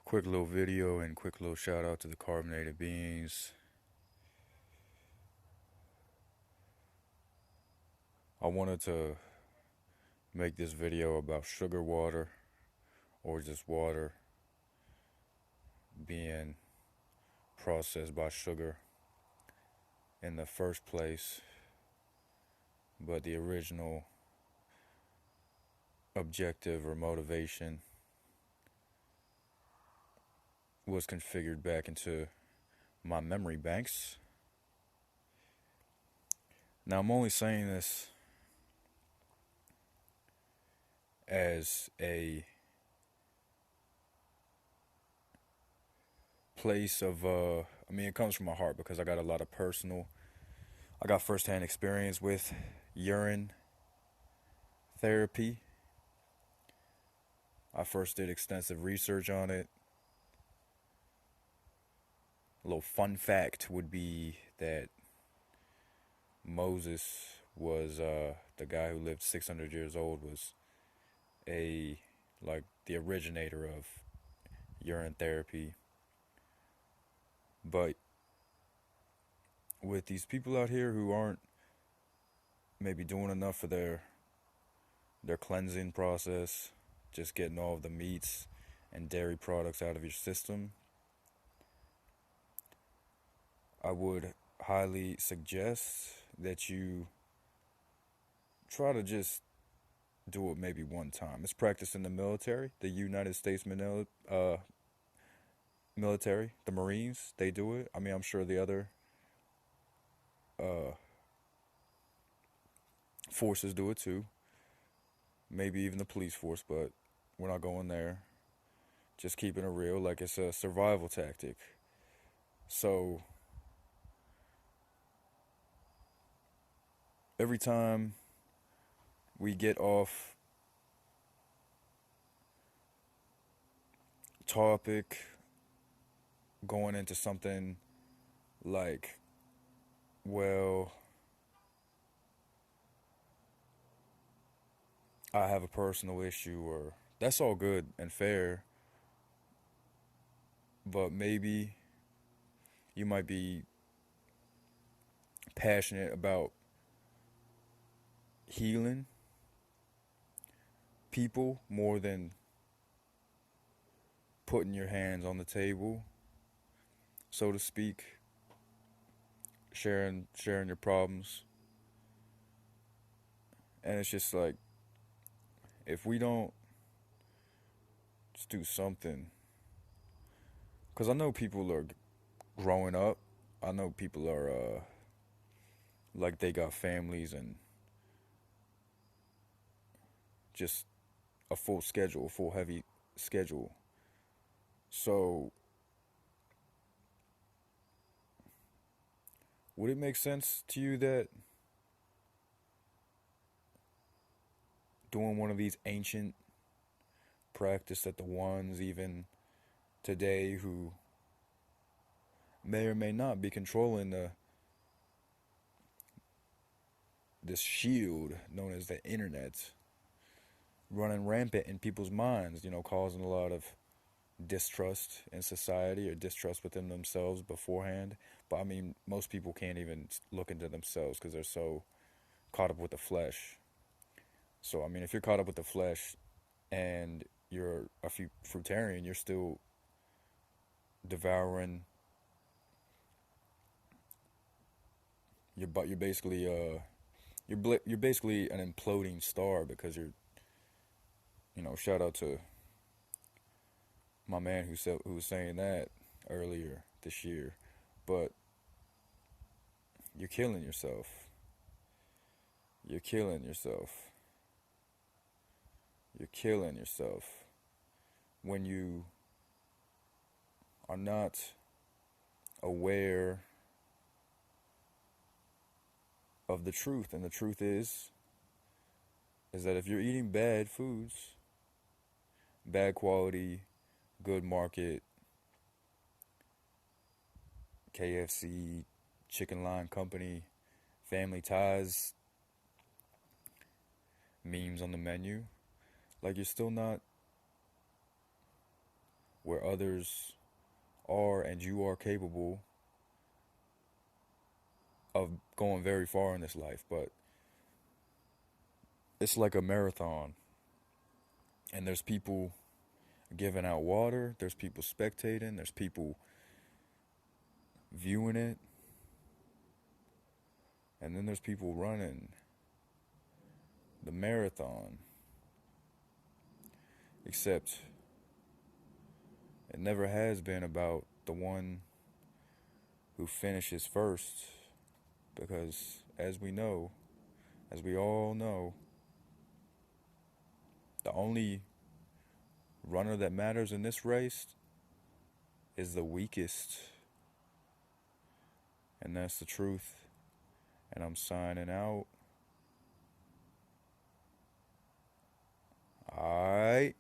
Quick little video and quick little shout out to the carbonated beans. I wanted to make this video about sugar water or just water being processed by sugar in the first place, but the original objective or motivation was configured back into my memory banks. Now, I'm only saying this as a place of, it comes from my heart because I got I got firsthand experience with urine therapy. I first did extensive research on it. A little fun fact would be that Moses was the guy who lived 600 years old, was the originator of urine therapy. But with these people out here who aren't maybe doing enough for their cleansing process, just getting all of the meats and dairy products out of your system, I would highly suggest that you try to just do it maybe one time. It's practiced in the military, the United States military, the Marines, they do it. I'm sure the other forces do it too. Maybe even the police force, but we're not going there. Just keeping it real, like it's a survival tactic. So every time we get off topic, going into something like, well, I have a personal issue, or that's all good and fair, but maybe you might be passionate about healing people more than putting your hands on the table, so to speak, sharing your problems. And it's just like, if we don't just do something, because I know people are growing up, I know people are like they got families and just a full schedule, a full heavy schedule. So would it make sense to you that doing one of these ancient practice that the ones even today who may or may not be controlling this shield known as the internet running rampant in people's minds, causing a lot of distrust in society or distrust within themselves beforehand. But most people can't even look into themselves because they're so caught up with the flesh. So, if you're caught up with the flesh and you're a fruitarian, you're still devouring. You're basically you're basically an imploding star because you're, shout out to my man who was saying that earlier this year, but you're killing yourself. You're killing yourself. You're killing yourself when you are not aware of the truth. And the truth is that if you're eating bad foods, bad quality, good market, KFC, Chicken Line Company, Family Ties, memes on the menu, like you're still not where others are and you are capable of going very far in this life, but it's like a marathon. And there's people giving out water, there's people spectating, there's people viewing it, and then there's people running the marathon. Except it never has been about the one who finishes first, because as we know, as we all know, the only runner that matters in this race is the weakest. And that's the truth. And I'm signing out. Alright.